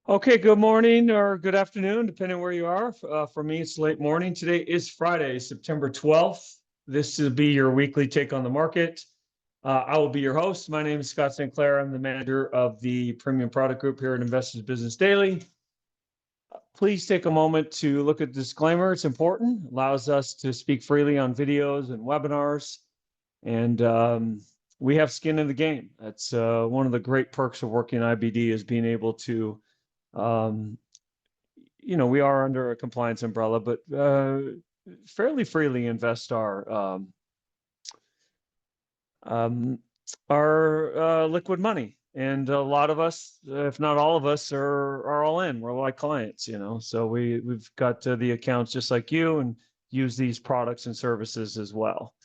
Okay, good morning or good afternoon, depending where you are. For me, it's late morning. Today is Friday, September 12th. This will be your weekly take on the market. I will be your host. My name is Scott St. Clair. I'm the manager of the Premium Product Group here at Investors Business Daily. Please take a moment to look at the disclaimer. It's important. Allows us to speak freely on videos and webinars. And we have skin in the game. That's one of the great perks of working IBD is being able to um, we are under a compliance umbrella, but fairly freely invest our liquid money. And a lot of us, if not all of us, are all in. We're like clients. So we've got the accounts just like you, and use these products and services as well.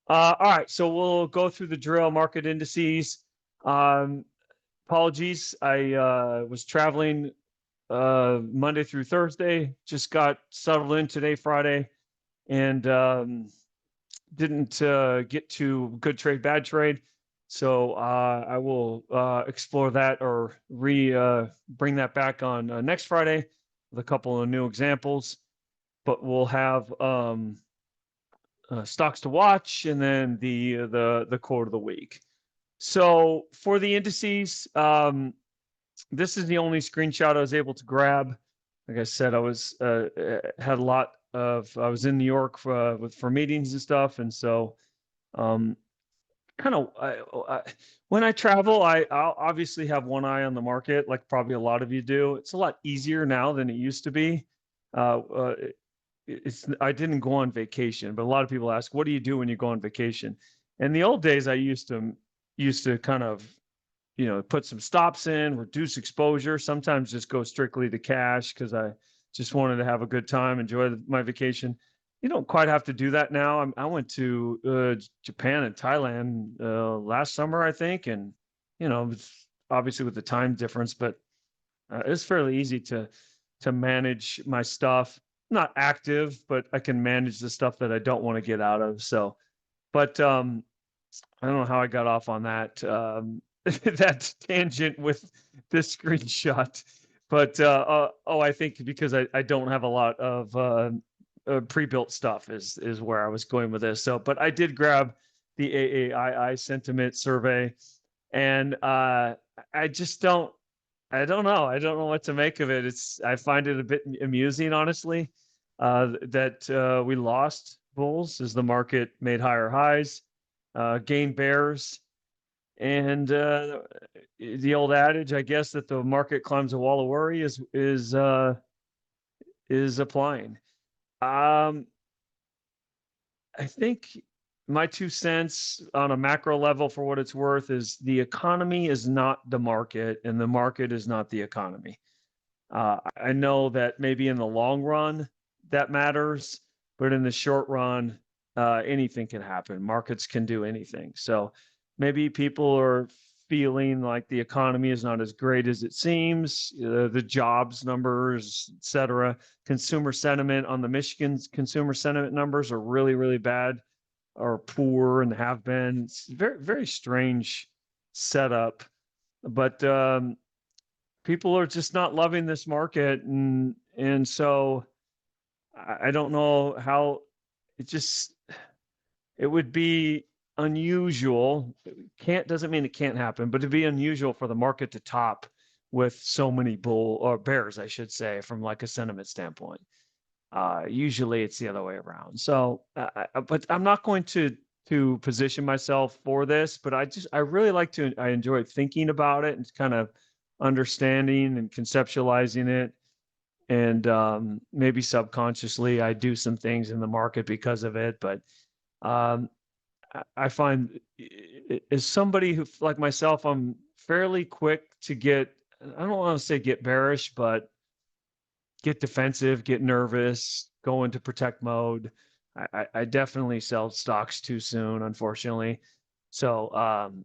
All right, so we'll go through the drill market indices. Apologies, I was traveling Monday through Thursday, just got settled in today, Friday, and didn't get to good trade, bad trade. So I will explore that or bring that back on next Friday with a couple of new examples. But we'll have stocks to watch, and then the quote of the week. So for the indices, this is the only screenshot I was able to grab. Like I said, I was had a lot of. I was in New York for meetings and stuff, and so kind of when I travel, I'll obviously have one eye on the market, like probably a lot of you do. It's a lot easier now than it used to be. I didn't go on vacation, but a lot of people ask, "What do you do when you go on vacation?" In the old days, I used to kind of put some stops in, reduce exposure, sometimes just go strictly to cash because I just wanted to have a good time, enjoy my vacation. You don't quite have to do that now. I went to Japan and Thailand last summer, I think, and obviously with the time difference, but it's fairly easy to manage my stuff. Not active, but I can manage the stuff that I don't want to get out of. So, but I don't know how I got off on that that tangent with this screenshot, but I think because I don't have a lot of pre-built stuff is where I was going with this. So, but I did grab the AAII sentiment survey, and I just don't. I don't know. I don't know what to make of it. I find it a bit amusing, honestly, that we lost bulls as the market made higher highs, gained bears, and the old adage, I guess, that the market climbs a wall of worry is applying. I think my 2 cents on a macro level, for what it's worth, is the economy is not the market, and the market is not the economy. I know that maybe in the long run that matters, but in the short run, anything can happen. Markets can do anything. So maybe people are feeling like the economy is not as great as it seems. The jobs numbers, et cetera. Consumer sentiment on the Michigan's consumer sentiment numbers are really, really bad or poor and have been. It's very, very strange setup. But people are just not loving this market, and so I don't know how it would be unusual. Can't doesn't mean it can't happen, but it'd be unusual for the market to top with so many bull or bears, I should say, from like a sentiment standpoint. Usually it's the other way around. So, but I'm not going to position myself for this, but I really I enjoy thinking about it and kind of understanding and conceptualizing it. And maybe subconsciously I do some things in the market because of it. But um, I find as somebody who, like myself, I'm fairly quick to I don't want to say get bearish, but get defensive, get nervous, go into protect mode. I definitely sell stocks too soon, unfortunately. So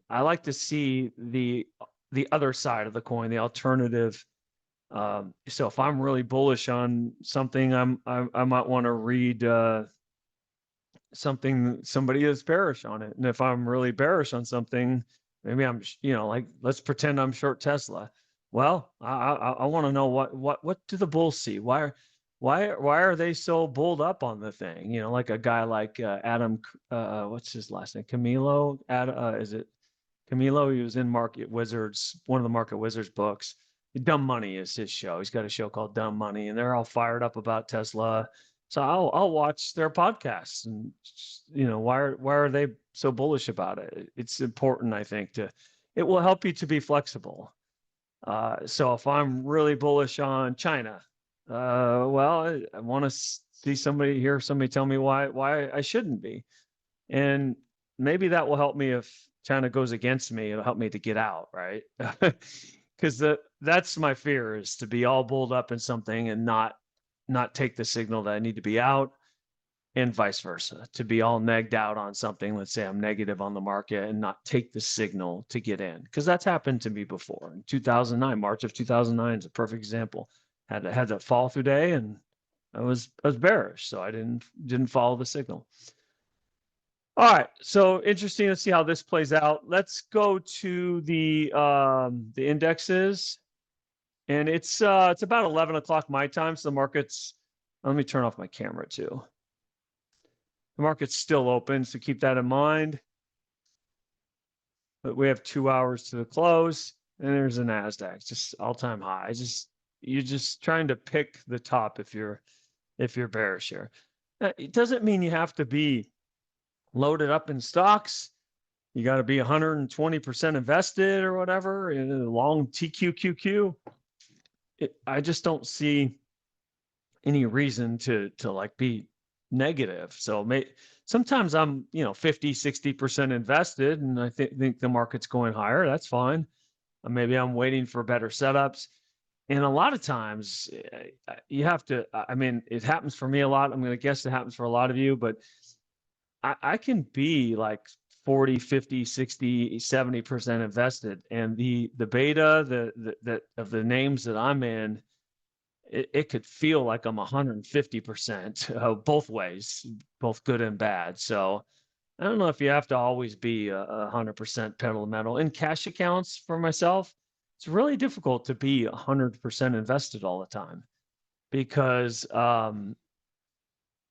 I like to see the other side of the coin, the alternative. So if I'm really bullish on something, I might want to read something somebody is bearish on it, and if I'm really bearish on something, maybe I'm like let's pretend I'm short Tesla. Well, I want to know what do the bulls see? Why are they so bulled up on the thing? You know, like a guy like Adam, what's his last name? Camilo? Is it Camilo? He was in Market Wizards, one of the Market Wizards books. Dumb Money is his show. He's got a show called Dumb Money, and they're all fired up about Tesla. So I'll watch their podcasts, and you know, why are they so bullish about it? It's important, I think, to it will help you to be flexible. So if I'm really bullish on China, well, I want to see hear somebody tell me why I shouldn't be, and maybe that will help me if China goes against me. It'll help me to get out, right? Because that's my fear, is to be all bulled up in something and not take the signal that I need to be out, and vice versa. To be all negged out on something, let's say I'm negative on the market, and not take the signal to get in, because that's happened to me before. In 2009, March of 2009 is a perfect example. Had that fall through day, and I was bearish, so I didn't follow the signal. All right, so interesting to see how this plays out. Let's go to the indexes, and it's about 11 o'clock my time, so the market's. Let me turn off my camera too. The market's still open, so keep that in mind. But we have 2 hours to the close, and there's a Nasdaq, just all-time high. You're just trying to pick the top if you're bearish here. It doesn't mean you have to be loaded up in stocks. You got to be 120% invested or whatever in a long TQQQ. I just don't see any reason to like be negative. So sometimes I'm 50-60% invested, and I think the market's going higher. That's fine. Maybe I'm waiting for better setups. And a lot of times you have to, I mean, it happens for me a lot. I'm going to guess it happens for a lot of you, but I can be like 40, 50, 60, 70% invested. And the beta, the of the names that I'm in, it could feel like I'm 150% both ways, both good and bad. So I don't know if you have to always be 100% pedal to metal. In cash accounts for myself, it's really difficult to be 100% invested all the time, because what am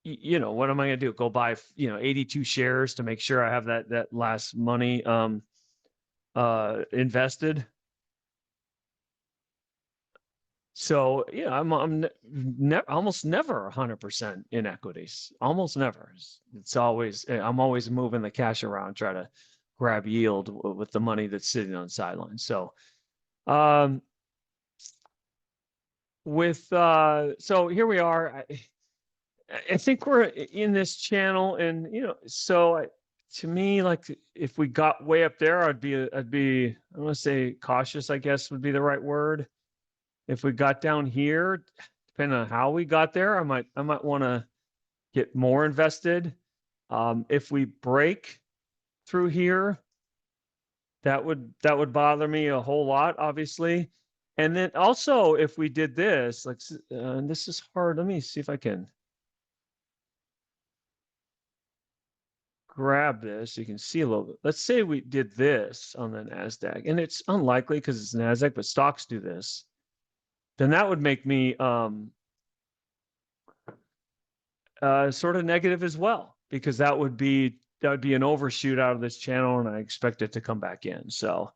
I going to do? Go buy 82 shares to make sure I have that last money invested. So I'm almost never 100% in equities. Almost never. It's always, I'm always moving the cash around, try to grab yield with the money that's sitting on the sidelines. So so here we are. I think we're in this channel, and so to me, like, if we got way up there, I'd be I want to say cautious, I guess would be the right word. If we got down here, depending on how we got there, I might want to get more invested. If we break through here, that would bother me a whole lot, obviously. And then also, if we did this, like, and this is hard. Let me see if I can grab this. You can see a little bit. Let's say we did this on the NASDAQ, and it's unlikely because it's NASDAQ, but stocks do this. Then that would make me sort of negative as well, because that would be an overshoot out of this channel, and I expect it to come back in. So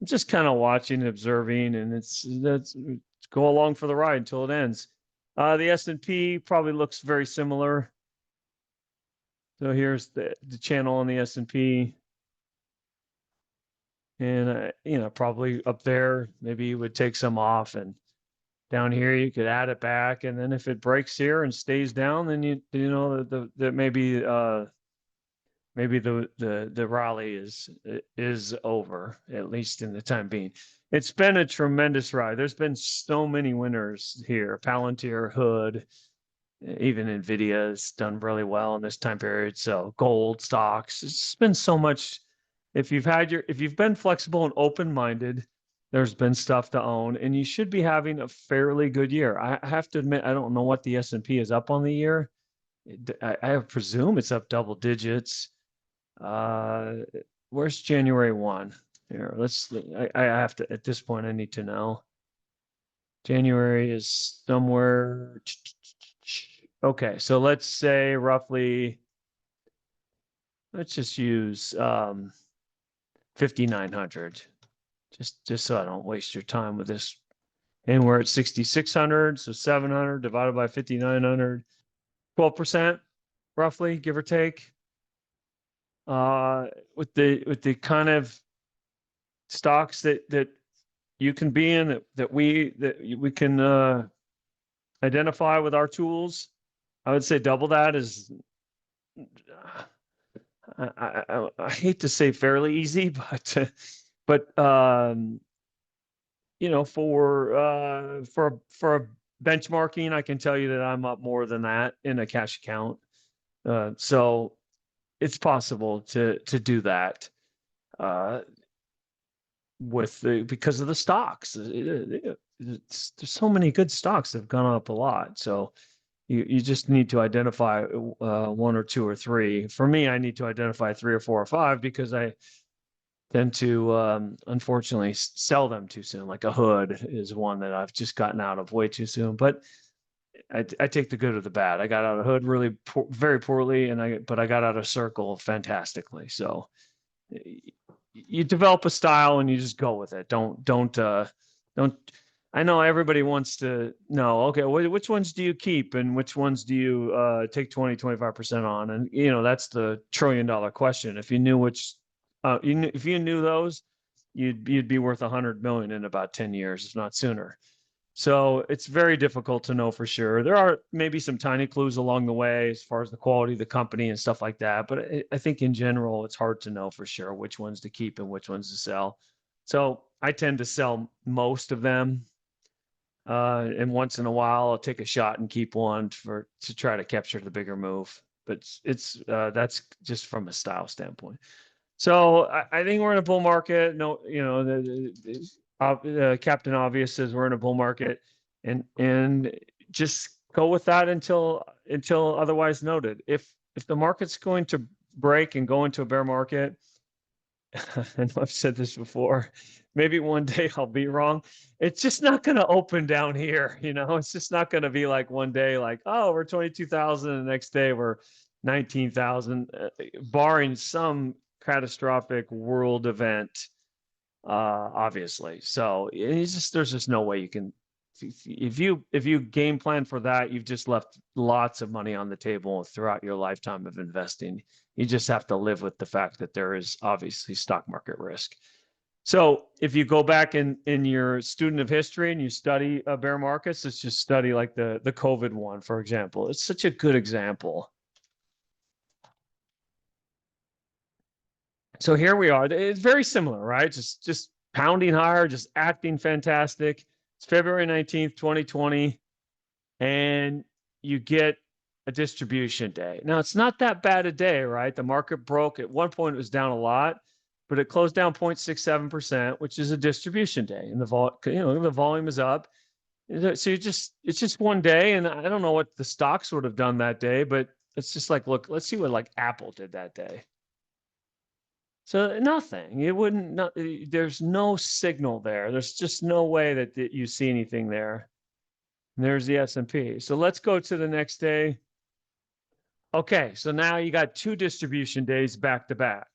I'm just kind of watching and observing, and it's go along for the ride until it ends. The S&P probably looks very similar. So here's the channel on the S&P, and probably up there, maybe you would take some off, and down here you could add it back, and then if it breaks here and stays down, then that maybe the rally is over, at least in the time being. It's been a tremendous ride. There's been so many winners here. Palantir, Hood, even Nvidia has done really well in this time period. So gold, stocks, it's been so much. If you've been flexible and open-minded, there's been stuff to own, and you should be having a fairly good year. I have to admit, I don't know what the S&P is up on the year. I presume it's up double digits. Where's January 1? Here, I have to, at this point, I need to know. January is somewhere. Okay, so let's say roughly, let's just use 5,900, just so I don't waste your time with this. And we're at 6,600, so 700 divided by 5,900, 12% roughly, give or take. With the kind of stocks that you can be in, that we can identify with our tools, I would say double that is, I hate to say fairly easy, but for benchmarking, I can tell you that I'm up more than that in a cash account. So it's possible to do that because of the stocks. There's so many good stocks that have gone up a lot. So you just need to identify one or two or three. For me, I need to identify 3 or 4 or 5 because I tend to unfortunately sell them too soon. Like a hood is one that I've just gotten out of way too soon. But I take the good or the bad. I got out of hood really very poorly, but I got out of circle fantastically. So you develop a style and you just go with it. Don't. I know everybody wants to know, okay, which ones do you keep and which ones do you take 20, 25% on? And, that's the $1 trillion question. If you knew if you knew those, you'd be worth 100 million in about 10 years, if not sooner. So it's very difficult to know for sure. There are maybe some tiny clues along the way as far as the quality of the company and stuff like that. But I think in general, it's hard to know for sure which ones to keep and which ones to sell. So I tend to sell most of them. And once in a while, I'll take a shot and keep one to try to capture the bigger move. But that's just from a style standpoint. So I think we're in a bull market. No, Captain Obvious says we're in a bull market, and just go with that until otherwise noted. If the market's going to break and go into a bear market, I know I've said this before, maybe one day I'll be wrong. It's just not going to open down here. It's just not going to be like one day, like, oh, we're 22,000. And the next day we're 19,000, barring some catastrophic world event, obviously. So there's just no way you can, if you game plan for that, you've just left lots of money on the table throughout your lifetime of investing. You just have to live with the fact that there is obviously stock market risk. So if you go back in your student of history and you study bear markets, let's just study like the COVID one, for example. It's such a good example. So here we are. It's very similar, right? Just pounding higher, just acting fantastic. It's February 19th, 2020, and you get a distribution day. Now, it's not that bad a day, right? The market broke. At one point, it was down a lot, but it closed down 0.67%, which is a distribution day. And the volume is up. So it's just one day. And I don't know what the stocks would have done that day, but it's just like, look, let's see what like Apple did that day. So nothing. It wouldn't. There's no signal there. There's just no way that you see anything there. And there's the S&P. So let's go to the next day. Okay, so now you got 2 distribution days back to back.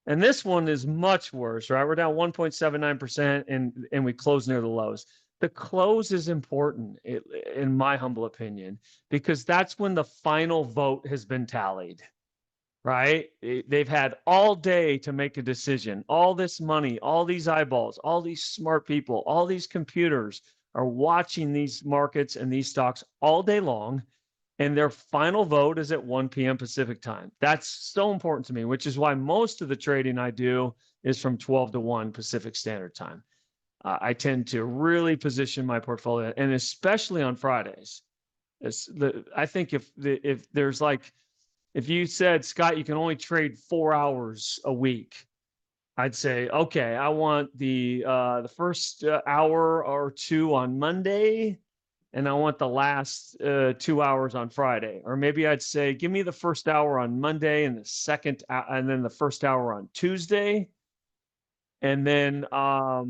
And this one is much worse, right? We're down 1.79% and we close near the lows. The close is important, in my humble opinion, because that's when the final vote has been tallied, right? They've had all day to make a decision. All this money, all these eyeballs, all these smart people, all these computers are watching these markets and these stocks all day long. And their final vote is at 1 p.m. Pacific time. That's so important to me, which is why most of the trading I do is from 12 to 1 Pacific Standard Time. I tend to really position my portfolio, and especially on Fridays. I think if there's like, if you said, Scott, you can only trade 4 hours a week, I'd say, okay, I want the first hour or two on Monday, and I want the last 2 hours on Friday. Or maybe I'd say, give me the first hour on Monday and and then the first hour on Tuesday. And then I'll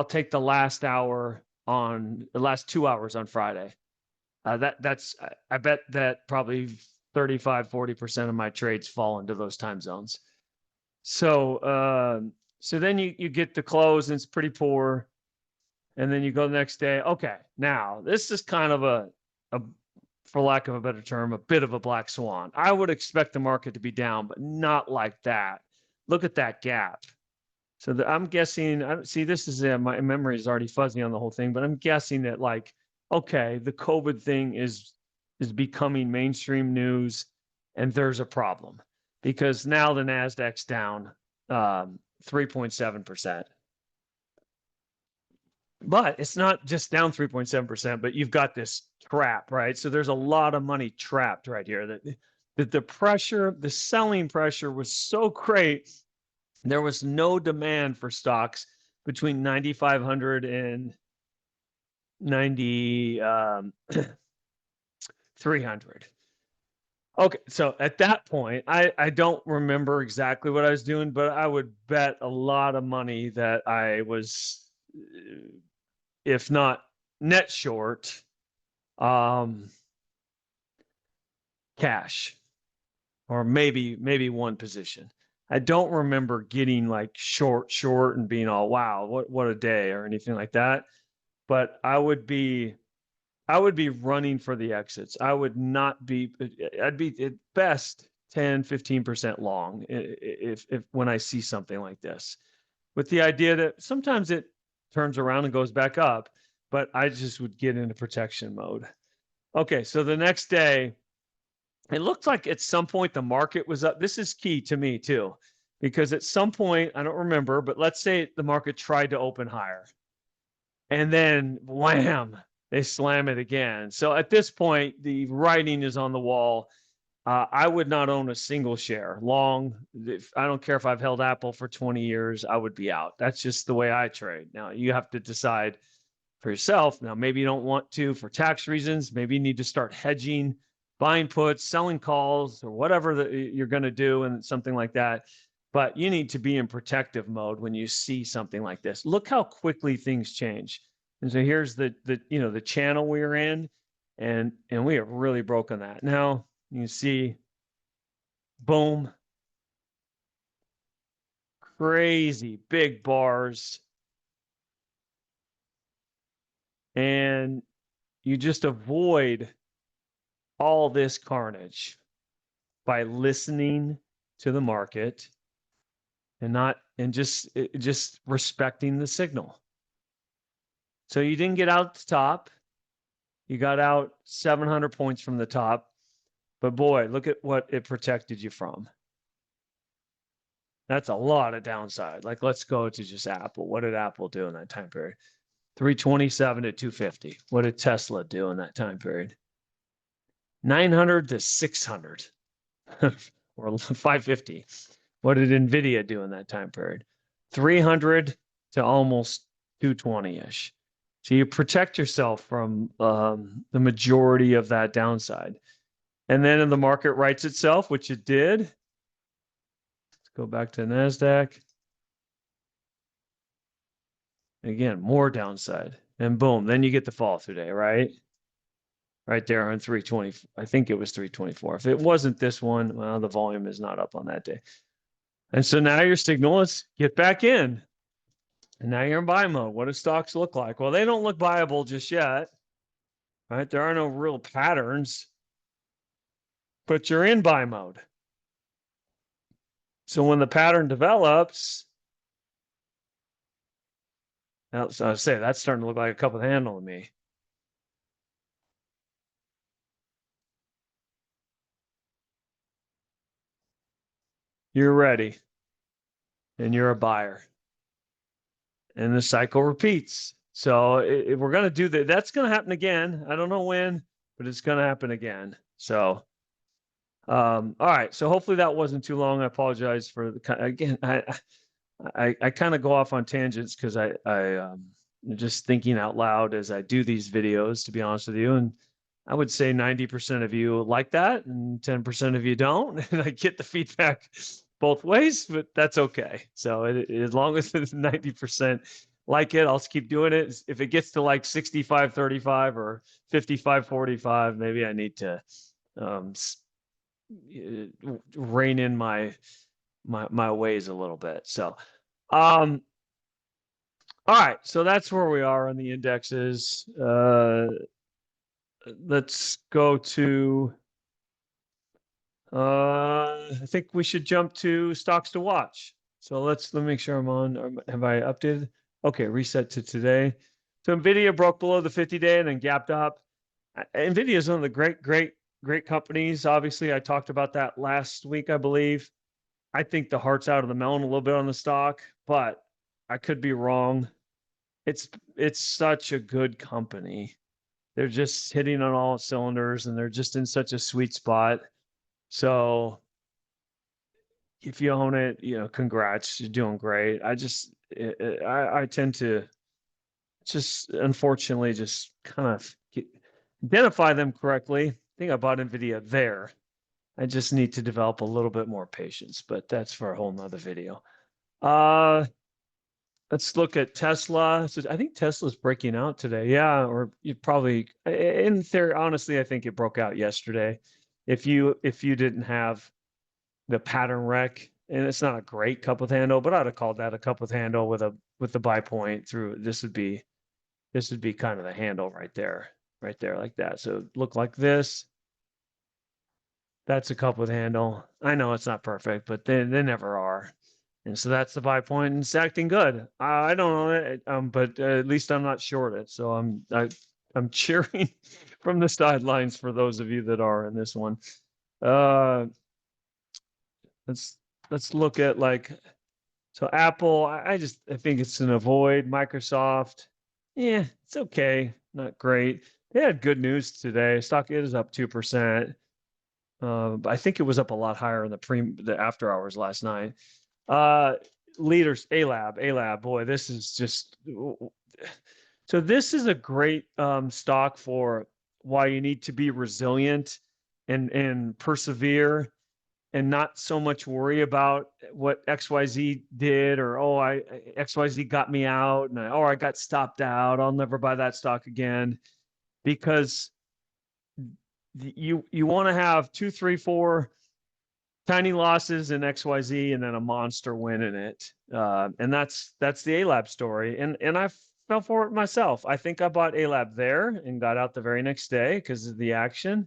take the last hour on the last 2 hours on Friday. I bet that probably 35-40% of my trades fall into those time zones. So then you get the close and it's pretty poor, and then you go the next day. Okay, now this is kind of a for lack of a better term, a bit of a black swan. I would expect the market to be down, but not like that. Look at that gap. So I'm guessing. See, this is my memory is already fuzzy on the whole thing, but I'm guessing that like, okay, the COVID thing is becoming mainstream news, and there's a problem because now the Nasdaq's down 3.7%. But it's not just down 3.7%, but you've got this trap, right? So there's a lot of money trapped right here. That the pressure, the selling pressure was so great. There was no demand for stocks between 9,500 and 9,300. Okay, so at that point, I don't remember exactly what I was doing, but I would bet a lot of money that I was, if not net short, cash, or maybe one position. I don't remember getting like short and being all, wow, what a day or anything like that. But I would be running for the exits. I would not be, I'd be at best 10-15% long if when I see something like this, with the idea that sometimes it turns around and goes back up, but I just would get into protection mode. Okay, so the next day, it looked like at some point the market was up. This is key to me too, because at some point, I don't remember, but let's say the market tried to open higher, and then wham, they slam it again. So at this point, the writing is on the wall. I would not own a single share long. I don't care if I've held Apple for 20 years, I would be out. That's just the way I trade. Now you have to decide for yourself. Now, maybe you don't want to for tax reasons. Maybe you need to start hedging, buying puts, selling calls, or whatever you're going to do, and something like that. But you need to be in protective mode when you see something like this. Look how quickly things change. And so here's the channel we are in, and we have really broken that. Now you see, boom, crazy big bars, and you just avoid all this carnage by listening to the market and just respecting the signal. So you didn't get out the top. You got out 700 points from the top, but boy, look at what it protected you from. That's a lot of downside. Like, let's go to just Apple. What did Apple do in that time period? 327 to 250. What did Tesla do in that time period? 900 to 600 or 550. What did NVIDIA do in that time period? 300 to almost 220-ish. So you protect yourself from the majority of that downside. And then if the market rights itself, which it did, let's go back to NASDAQ. Again, more downside. And boom, then you get the fall today, right? Right there on 320. I think it was 324. If it wasn't this one, well, the volume is not up on that day. And so now your signal is get back in. And now you're in buy mode. What do stocks look like? Well, they don't look buyable just yet, right? There are no real patterns, but you're in buy mode. So when the pattern develops, now, so I say that's starting to look like a cup of handle to me. You're ready, and you're a buyer, and the cycle repeats. So if we're going to do that, that's going to happen again. I don't know when, but it's going to happen again. So, all right. So hopefully that wasn't too long. I apologize for again. I kind of go off on tangents because I'm just thinking out loud as I do these videos, to be honest with you. And I would say 90% of you like that and 10% of you don't. And I get the feedback both ways, but that's okay. So as long as it's 90%, like it, I'll keep doing it. If it gets to like 65-35 or 55-45, maybe I need to rein in my ways a little bit. So, all right. So that's where we are on the indexes. Let's go to. I think we should jump to stocks to watch. So let me make sure I'm on. Have I updated? Okay, reset to today. So Nvidia broke below the 50-day and then gapped up. Nvidia is one of the great companies. Obviously, I talked about that last week, I believe. I think the heart's out of the melon a little bit on the stock, but I could be wrong. It's such a good company. They're just hitting on all cylinders, and they're just in such a sweet spot. So if you own it, congrats, you're doing great. I tend to just unfortunately just kind of identify them correctly. I think I bought Nvidia there. I just need to develop a little bit more patience, but that's for a whole nother video. Let's look at Tesla. So I think Tesla's breaking out today. Yeah, or you probably, in theory, honestly, I think it broke out yesterday. If you didn't have the pattern wreck, and it's not a great cup with handle, but I'd have called that a cup with handle with the buy point through. This would be kind of the handle right there like that. So look like this. That's a cup with handle. I know it's not perfect, but they never are. And so that's the buy point, and it's acting good. I don't know it, but at least I'm not short it. So I'm cheering from the sidelines for those of you that are in this one. Let's look at so Apple. I think it's an avoid. Microsoft, yeah, it's okay, not great. They had good news today. Stock is up 2%. But I think it was up a lot higher in the after hours last night. Leaders, A-Lab, boy, this is just, so this is a great stock for why you need to be resilient and persevere and not so much worry about what XYZ did, or XYZ got me out, and I got stopped out, I'll never buy that stock again. Because you want to have 2, 3, 4 tiny losses in XYZ and then a monster win in it. And that's the A-Lab story. And I fell for it myself. I think I bought A-Lab there and got out the very next day because of the action.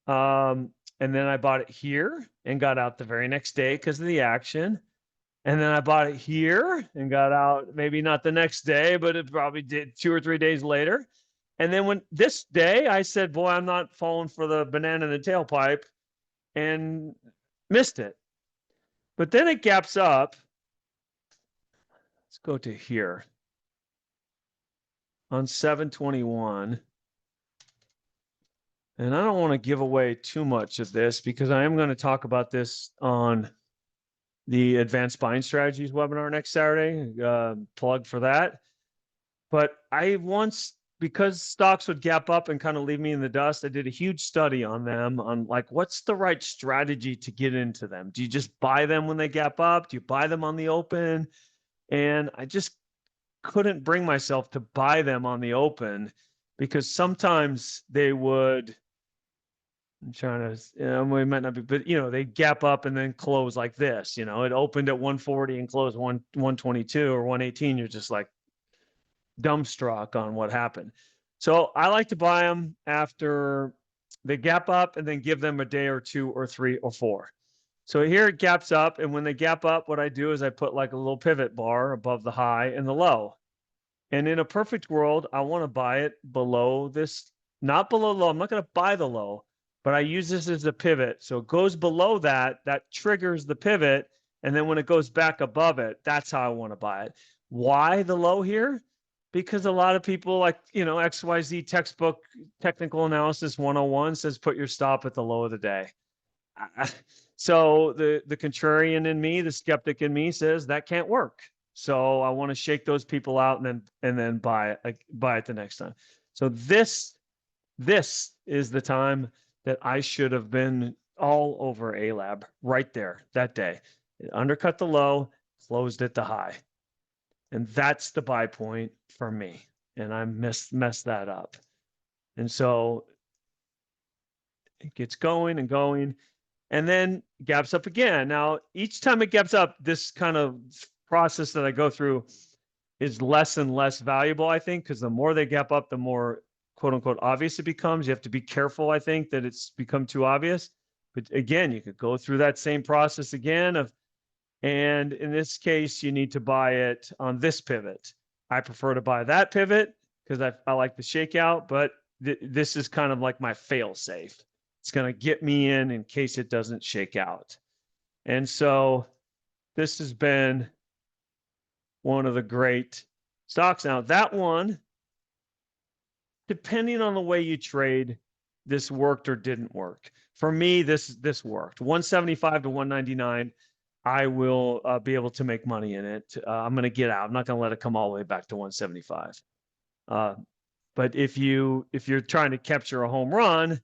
And then I bought it here and got out the very next day because of the action. And then I bought it here and got out maybe not the next day, but it probably did 2 or 3 days later. And then when this day I said, boy, I'm not falling for the banana in the tailpipe, and missed it. But then it gaps up. Let's go to here on 721. And I don't want to give away too much of this because I am going to talk about this on the Advanced Buying Strategies webinar next Saturday. Plug for that. But because stocks would gap up and kind of leave me in the dust, I did a huge study on them, on what's the right strategy to get into them. Do you just buy them when they gap up? Do you buy them on the open? And I just couldn't bring myself to buy them on the open because sometimes they would, I'm trying to, we might not be, but they gap up and then close like this. It opened at 140 and closed 122 or 118. You're just like dumbstruck on what happened. So I like to buy them after they gap up and then give them a day or 2 or 3 or 4. So here it gaps up, and when they gap up, what I do is I put like a little pivot bar above the high and the low. And in a perfect world, I want to buy it below this, not below low. I'm not going to buy the low, but I use this as a pivot. So it goes below that triggers the pivot. And then when it goes back above it, that's how I want to buy it. Why the low here? Because a lot of people XYZ textbook technical analysis 101 says put your stop at the low of the day. So the contrarian in me, the skeptic in me, says that can't work. So I want to shake those people out and then buy it the next time. So this is the time that I should have been all over A-Lab right there that day. It undercut the low, closed at the high. And that's the buy point for me. And I messed that up. And so it gets going and going, and then gaps up again. Now, each time it gaps up, this kind of process that I go through is less and less valuable, I think, because the more they gap up, the more quote unquote obvious it becomes. You have to be careful, I think, that it's become too obvious. But again, you could go through that same process again and in this case, you need to buy it on this pivot. I prefer to buy that pivot because I like the shakeout, but this is kind of like my fail safe. It's going to get me in case it doesn't shake out. And so this has been one of the great stocks. Now that one, depending on the way you trade, this worked or didn't work. For me, this worked. 175 to 199. I will be able to make money in it. I'm going to get out. I'm not going to let it come all the way back to 175. But if you're trying to capture a home run,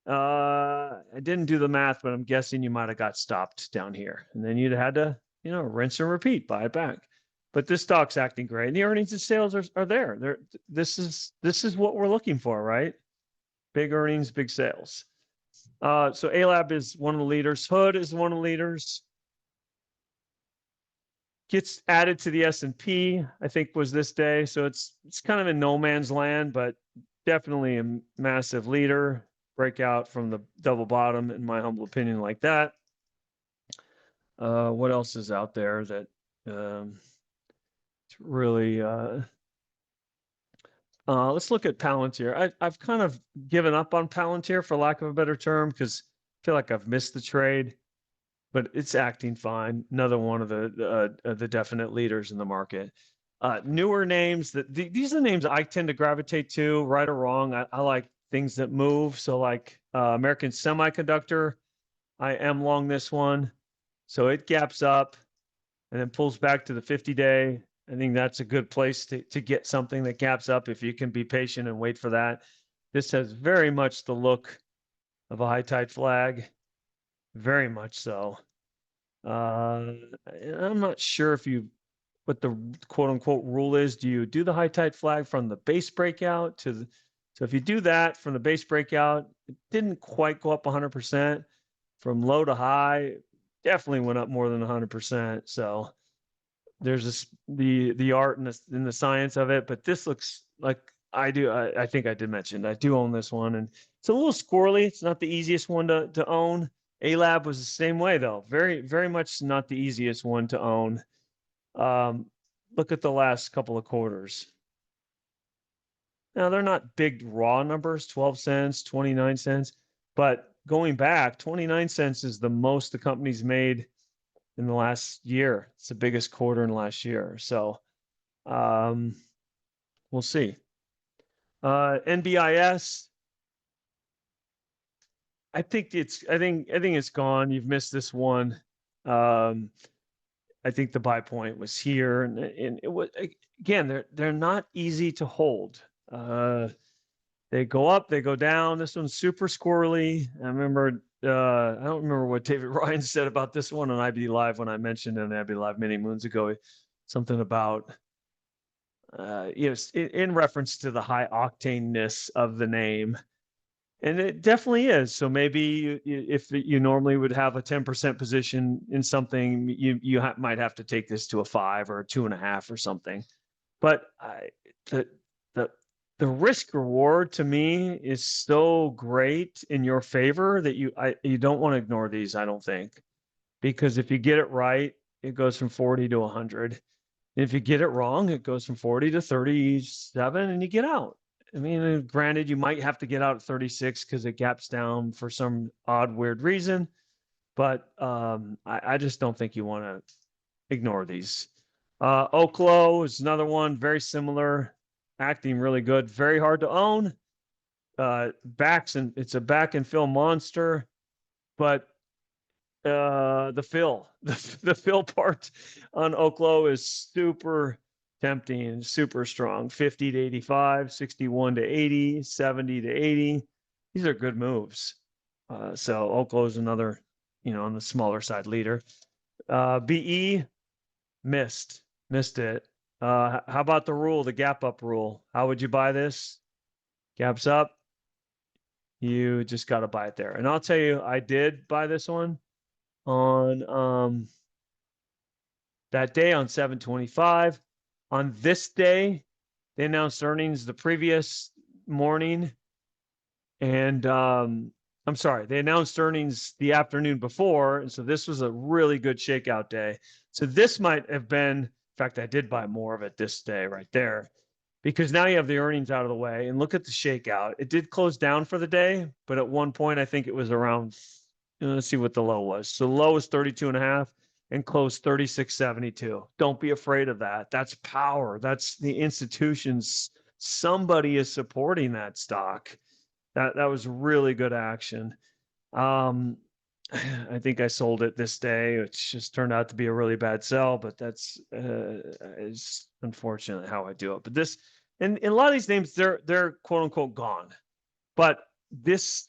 I didn't do the math, but I'm guessing you might have got stopped down here, and then you'd had to, rinse and repeat, buy it back. But this stock's acting great, and the earnings and sales are there. This is what we're looking for, right? Big earnings, big sales. So A-Lab is one of the leaders. Hood is one of the leaders. Gets added to the S&P, I think was this day. So it's kind of in no man's land, but definitely a massive leader. Breakout from the double bottom, in my humble opinion, like that. What else is out there that it's really let's look at Palantir. I've kind of given up on Palantir, for lack of a better term, because I feel like I've missed the trade, but it's acting fine. Another one of the definite leaders in the market. Newer names these are the names I tend to gravitate to, right or wrong. I like things that move. So like American Semiconductor, I am long this one. So it gaps up and then pulls back to the 50-day. I think that's a good place to get something that gaps up if you can be patient and wait for that. This has very much the look of a high tide flag, very much so. I'm not sure what the quote unquote rule is. Do you do the high tide flag from the base breakout so if you do that from the base breakout, it didn't quite go up 100%. From low to high, definitely went up more than 100%. So there's the art and the science of it, but this looks like I think I did mention I do own this one, and it's a little squirrely. It's not the easiest one to own. A-Lab was the same way though. Very, very much not the easiest one to own. Look at the last couple of quarters. Now they're not big raw numbers, 12 cents, 29 cents, but going back, 29 cents is the most the company's made in the last year. It's the biggest quarter in the last year. So we'll see. NBIS. I think it's gone. You've missed this one. I think the buy point was here, and it was, again, they're not easy to hold. They go up, they go down. This one's super squirrely. I remember, I don't remember what David Ryan said about this one on IB Live when I mentioned it on IB Live many moons ago. Something about, in reference to the high octaneness of the name. And it definitely is. So maybe if you normally would have a 10% position in something, you might have to take this to a 5 or a 2.5 or something. But the risk reward to me is so great in your favor that you don't want to ignore these, I don't think, because if you get it right, it goes from 40 to 100. And if you get it wrong, it goes from 40 to 37 and you get out. I mean, granted, you might have to get out at 36 because it gaps down for some odd, weird reason. But I just don't think you want to ignore these. Oklo is another one, very similar, acting really good, very hard to own. It's a back and fill monster, but the fill part on Oklo is super tempting and super strong. 50 to 85, 61 to 80, 70 to 80. These are good moves. So Oklo is another, on the smaller side leader. BE missed it. How about the rule, the gap up rule? How would you buy this? Gaps up, you just got to buy it there. And I'll tell you, I did buy this one on that day on 7/25. On this day, they announced earnings the previous morning, and I'm sorry, they announced earnings the afternoon before, and so this was a really good shakeout day. So this might have been, in fact, I did buy more of it this day right there, because now you have the earnings out of the way, and look at the shakeout. It did close down for the day, but at one point I think it was around, let's see what the low was. So the low was 32.5 and closed 36.72. Don't be afraid of that. That's power. That's the institutions. Somebody is supporting that stock. That was really good action. I think I sold it this day, which just turned out to be a really bad sell, but that's is unfortunately how I do it. But this, and a lot of these names, they're quote unquote gone. But this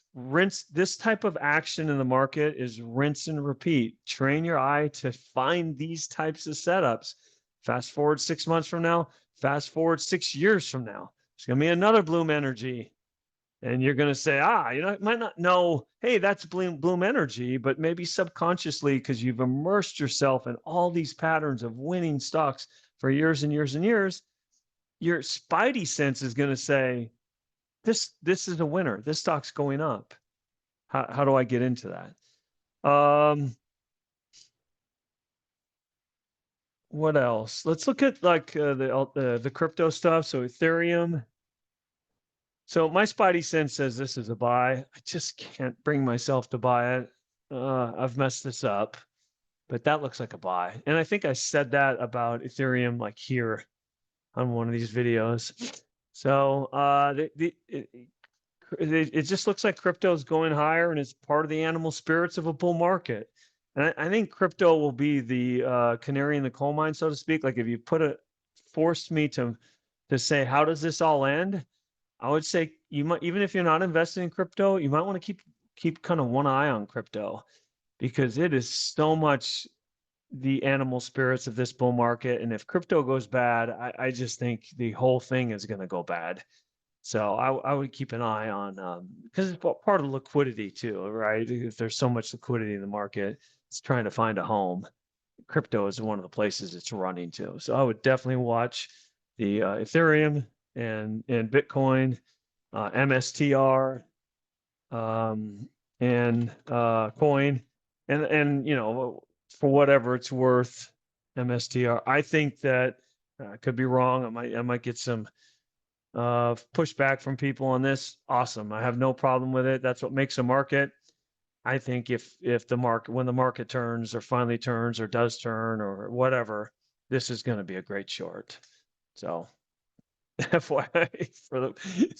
type of action in the market is rinse and repeat. Train your eye to find these types of setups. Fast forward 6 months from now, fast forward 6 years from now. There's going to be another Bloom Energy. And you're going to say, might not know, hey, that's Bloom Energy, but maybe subconsciously, because you've immersed yourself in all these patterns of winning stocks for years and years and years, your spidey sense is going to say, this is a winner. This stock's going up. How do I get into that? What else? Let's look at like the crypto stuff. So Ethereum. So my spidey sense says this is a buy. I just can't bring myself to buy it. I've messed this up, but that looks like a buy. And I think I said that about Ethereum like here on one of these videos. So it just looks like crypto is going higher, and it's part of the animal spirits of a bull market. And I think crypto will be the canary in the coal mine, so to speak. Like if you forced me to say, how does this all end? I would say you might, even if you're not investing in crypto, you might want to keep kind of one eye on crypto, because it is so much the animal spirits of this bull market. And if crypto goes bad, I just think the whole thing is going to go bad. So I would keep an eye on, because it's part of liquidity too, right? If there's so much liquidity in the market, it's trying to find a home. Crypto is one of the places it's running to. So I would definitely watch the Ethereum and Bitcoin, MSTR, and coin, and for whatever it's worth, MSTR. I think that I could be wrong. I might get some pushback from people on this. Awesome. I have no problem with it. That's what makes a market. I think if when the market turns or finally turns or does turn or whatever, this is going to be a great short. So FYI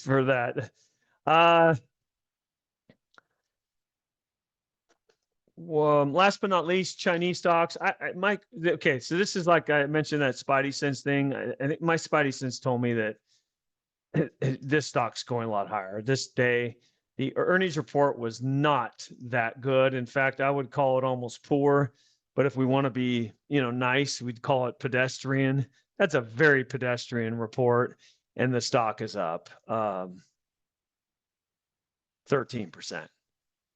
for that. Well, last but not least, Chinese stocks. Okay, so this is like I mentioned that spidey sense thing. I think my spidey sense told me that this stock's going a lot higher. This day, the earnings report was not that good. In fact, I would call it almost poor. But if we want to be, nice, we'd call it pedestrian. That's a very pedestrian report, and the stock is up 13%.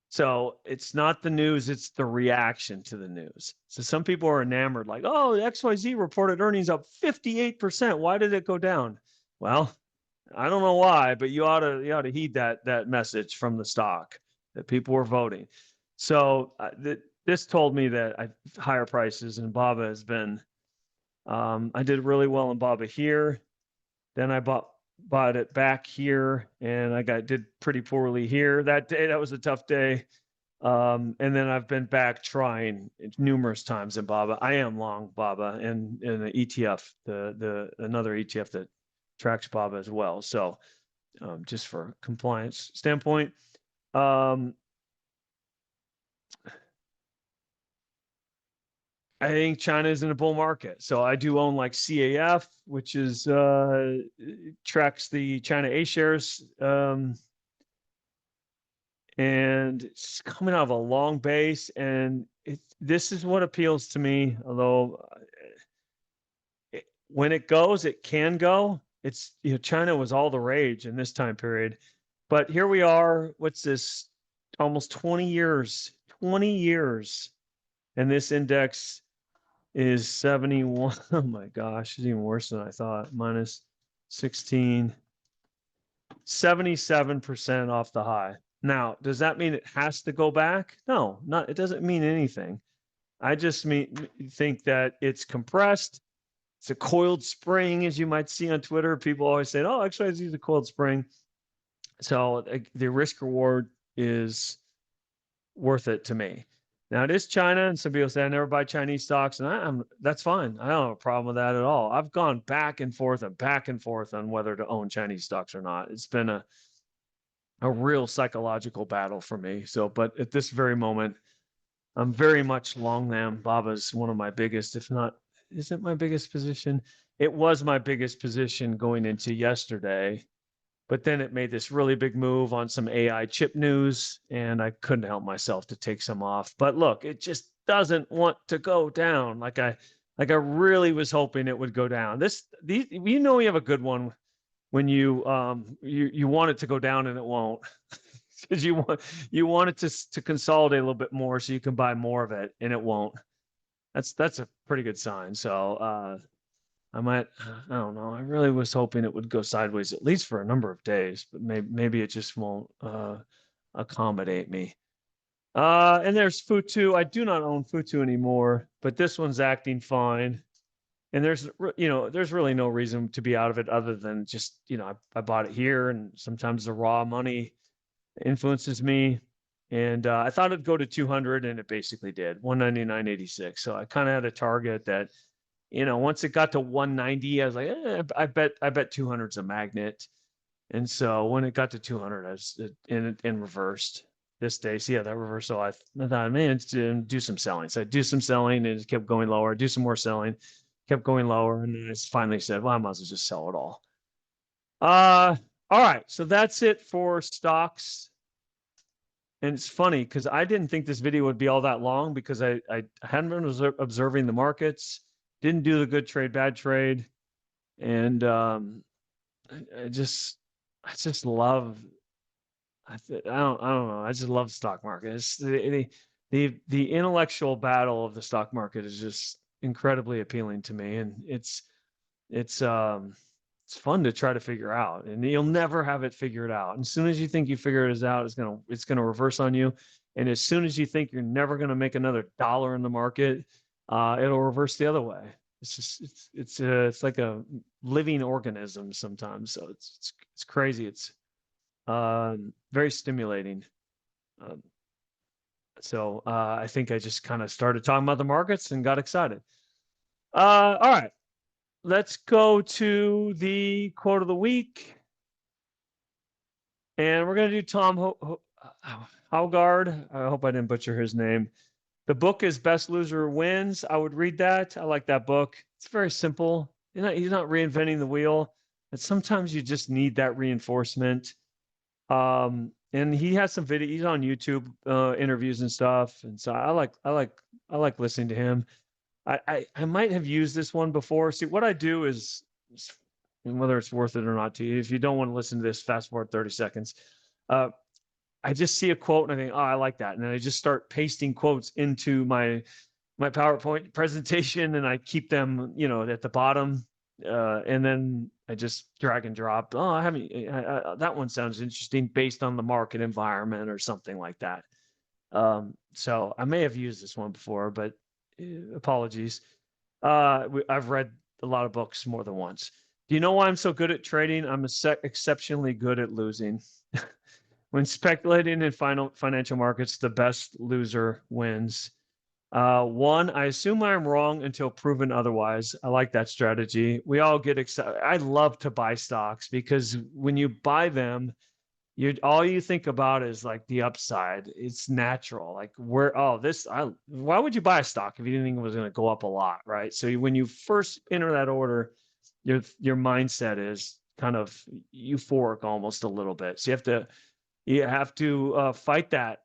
So it's not the news, it's the reaction to the news. So some people are enamored, like, oh, XYZ reported earnings up 58%. Why did it go down? Well, I don't know why, but you ought to heed that message from the stock that people were voting. So this told me that higher prices, and BABA has been. I did really well in BABA here. Then I bought it back here, and I did pretty poorly here that day. That was a tough day. And then I've been back trying numerous times in BABA. I am long BABA and the ETF, another ETF that tracks BABA as well. So just for compliance standpoint, I think China is in a bull market. So I do own like CAF, which is tracks the China A shares. And it's coming out of a long base. And this is what appeals to me, although when it goes, it can go. It's, China was all the rage in this time period. But here we are, what's this? Almost 20 years, 20 years. And this index is 71. Oh my gosh, it's even worse than I thought. Minus 16, 77% off the high. Now, does that mean it has to go back? No, not, it doesn't mean anything. I just think that it's compressed. It's a coiled spring, as you might see on Twitter. People always say, "Oh, XYZ is a coiled spring." So the risk reward is worth it to me. Now it is China, and some people say I never buy Chinese stocks, and that's fine. I don't have a problem with that at all. I've gone back and forth on whether to own Chinese stocks or not. It's been a real psychological battle for me. So, but at this very moment, I'm very much long them. Baba's one of my biggest, if not, is it my biggest position? It was my biggest position going into yesterday, but then it made this really big move on some AI chip news, and I couldn't help myself to take some off. But look, it just doesn't want to go down. Like I really was hoping it would go down. We have a good one when you want it to go down and it won't. Because you want it to consolidate a little bit more so you can buy more of it, and it won't. That's a pretty good sign. So I don't know. I really was hoping it would go sideways at least for a number of days, but maybe it just won't accommodate me. And there's Futu. I do not own Futu anymore, but this one's acting fine. And there's really no reason to be out of it other than just, I bought it here, and sometimes the raw money influences me. And I thought it'd go to 200, and it basically did, 199.86. So I kind of had a target that, once it got to 190, I was like, I bet 200's a magnet. And so when it got to 200, I was in reversed this day. So yeah, that reversal, I thought, man, do some selling. So I do some selling, and it kept going lower. Do some more selling, kept going lower, and then I finally said, well, I might as well just sell it all. All right, so that's it for stocks. And it's funny because I didn't think this video would be all that long, because I hadn't been observing the markets, didn't do the good trade, bad trade. And I just love, I don't know. I just love the stock market. It's the intellectual battle of the stock market is just incredibly appealing to me. And it's fun to try to figure out, and you'll never have it figured out. And as soon as you think you figure it out, it's gonna reverse on you. And as soon as you think you're never gonna make another dollar in the market, it'll reverse the other way. It's just it's like a living organism sometimes. So it's crazy. It's very stimulating. So I think I just kind of started talking about the markets and got excited. All right. Let's go to the quote of the week. And we're going to do Tom Howgard. I hope I didn't butcher his name. The book is Best Loser Wins. I would read that. I like that book. It's very simple. He's not reinventing the wheel. And sometimes you just need that reinforcement. And he has some video. He's on YouTube interviews and stuff. And so I like listening to him. I might have used this one before. See, what I do is, and whether it's worth it or not to you, if you don't want to listen to this, fast forward 30 seconds. I just see a quote and I think, oh, I like that. And then I just start pasting quotes into my PowerPoint presentation, and I keep them, at the bottom. And then I just drag and drop. Oh, that one sounds interesting based on the market environment or something like that. So I may have used this one before, but apologies. I've read a lot of books more than once. Do you know why I'm so good at trading? I'm exceptionally good at losing. When speculating in financial markets, the best loser wins. One, I assume I'm wrong until proven otherwise. I like that strategy. We all get excited. I love to buy stocks because when you buy them, all you think about is like the upside. It's natural. Like why would you buy a stock if you didn't think it was going to go up a lot, right? So when you first enter that order, your mindset is kind of euphoric almost a little bit. So you have to fight that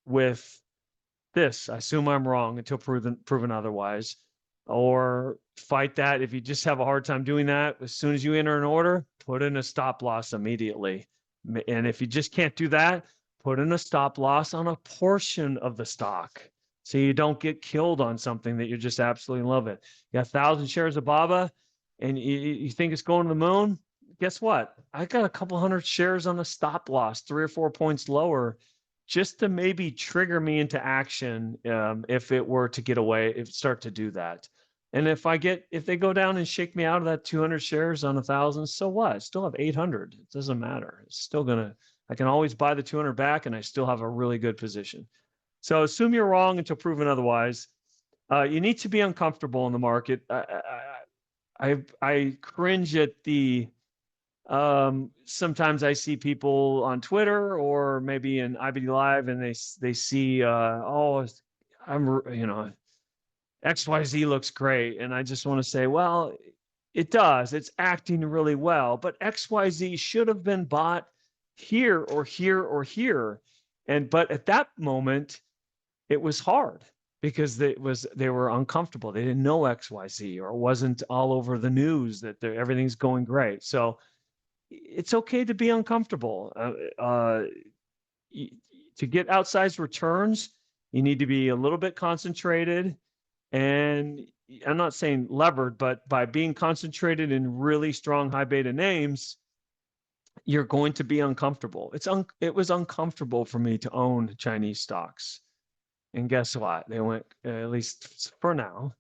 with this. I assume I'm wrong until proven otherwise. or fight that. If you just have a hard time doing that, as soon as you enter an order, put in a stop loss immediately. And if you just can't do that, put in a stop loss on a portion of the stock so you don't get killed on something that you just absolutely love it. You got 1,000 shares of BABA and you think it's going to the moon. Guess what? I got a couple hundred shares on a stop loss, 3 or 4 points lower, just to maybe trigger me into action if it were to get away, if start to do that. And if they go down and shake me out of that 200 shares on 1,000, so what? I still have 800. It doesn't matter. It's still I can always buy the 200 back and I still have a really good position. So assume you're wrong until proven otherwise. You need to be uncomfortable in the market. I cringe at the, sometimes I see people on Twitter or maybe in IBD Live and they see, XYZ looks great. And I just want to say, well, it does. It's acting really well, but XYZ should have been bought here or here or here. But at that moment, it was hard because they were uncomfortable. They didn't know XYZ, or it wasn't all over the news that everything's going great. So it's okay to be uncomfortable. To get outsized returns, you need to be a little bit concentrated. And I'm not saying levered, but by being concentrated in really strong high beta names, you're going to be uncomfortable. It was uncomfortable for me to own Chinese stocks. And guess what? They went, at least for now,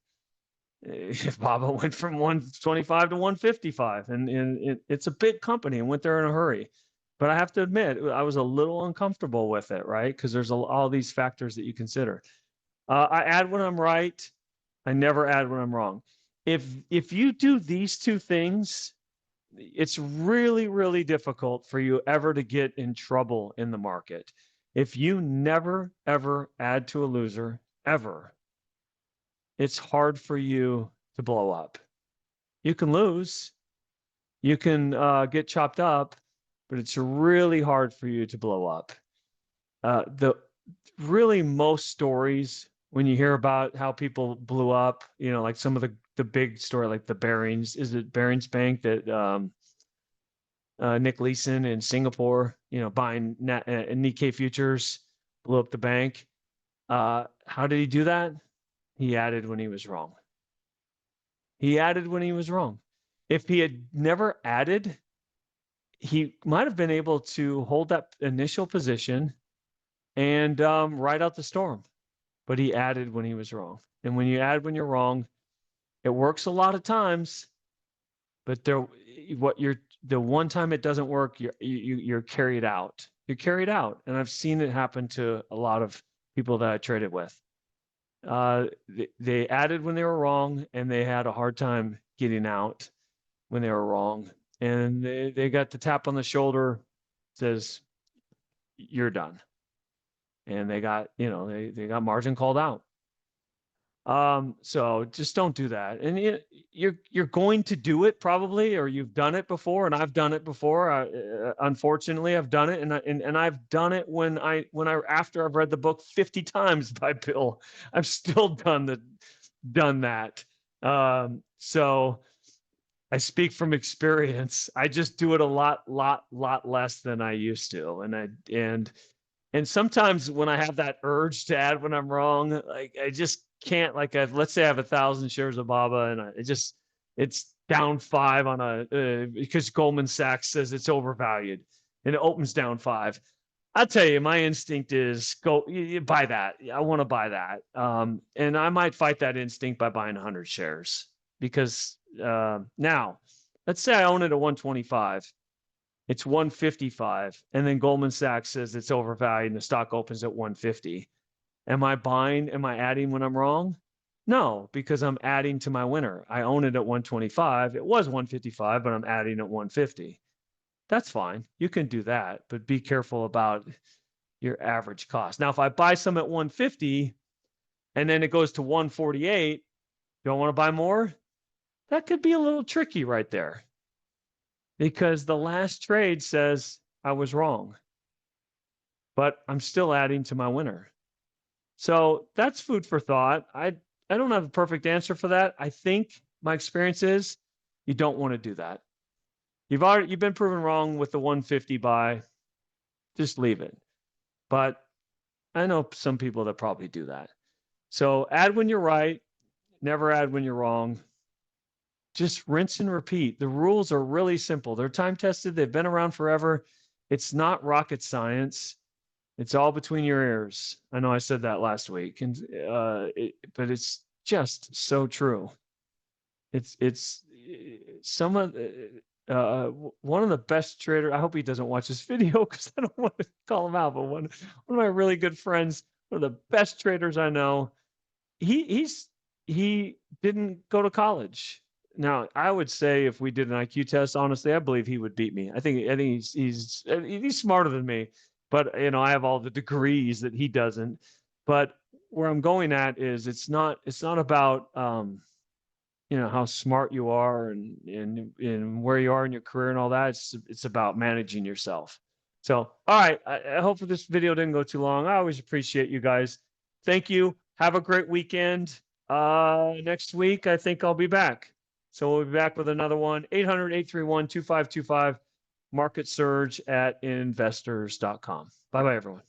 BABA went from 125 to 155, and it's a big company and went there in a hurry. But I have to admit, I was a little uncomfortable with it, right? Because there's all these factors that you consider. I add when I'm right. I never add when I'm wrong. If you do these two things, it's really, really difficult for you ever to get in trouble in the market. If you never, ever add to a loser, ever, it's hard for you to blow up. You can lose, you can get chopped up, but it's really hard for you to blow up. Really most stories, when you hear about how people blew up, like some of the big story, like the Barings, is it Barings Bank that Nick Leeson in Singapore, buying Nikkei futures, blew up the bank. How did he do that? He added when he was wrong. He added when he was wrong. If he had never added, he might have been able to hold that initial position and ride out the storm. But he added when he was wrong. And when you add when you're wrong, it works a lot of times. But the one time it doesn't work, you're carried out. You're carried out, and I've seen it happen to a lot of people that I traded with. They added when they were wrong, and they had a hard time getting out when they were wrong. And they got the tap on the shoulder, says, "You're done." And they got they got margin called out. So just don't do that. And you're going to do it probably, or you've done it before, and I've done it before. Unfortunately, I've done it, and I've done it when I after I've read the book 50 times by Bill, I've still done that. So I speak from experience. I just do it a lot less than I used to, and sometimes when I have that urge to add when I'm wrong, like I just can't. Like let's say I have 1,000 shares of BABA, and it's down 5 on because Goldman Sachs says it's overvalued, and it opens down 5. I'll tell you, my instinct is go buy that. I want to buy that, and I might fight that instinct by buying 100 shares because now, let's say I own it at 125. It's 155, and then Goldman Sachs says it's overvalued and the stock opens at 150. Am I buying? Am I adding when I'm wrong? No, because I'm adding to my winner. I own it at 125. It was 155, but I'm adding at 150. That's fine. You can do that, but be careful about your average cost. Now, if I buy some at 150 and then it goes to 148, do I want to buy more? That could be a little tricky right there, because the last trade says I was wrong, but I'm still adding to my winner. So that's food for thought. I don't have a perfect answer for that. I think my experience is you don't want to do that. You've been proven wrong with the 150 buy. Just leave it. But I know some people that probably do that. So add when you're right, never add when you're wrong. Just rinse and repeat. The rules are really simple. They're time tested. They've been around forever. It's not rocket science. It's all between your ears. I know I said that last week, but it's just so true. It's some of one of the best traders. I hope he doesn't watch this video because I don't want to call him out. But one of my really good friends, one of the best traders I know, he didn't go to college. Now, I would say if we did an IQ test, honestly, I believe he would beat me. I think he's smarter than me, but I have all the degrees that he doesn't. But where I'm going at is it's not about how smart you are and where you are in your career and all that. It's about managing yourself. So, all right. I hope this video didn't go too long. I always appreciate you guys. Thank you. Have a great weekend. Next week, I think I'll be back. So we'll be back with another one. 800-831-2525, market surge at investors.com. Bye-bye, everyone.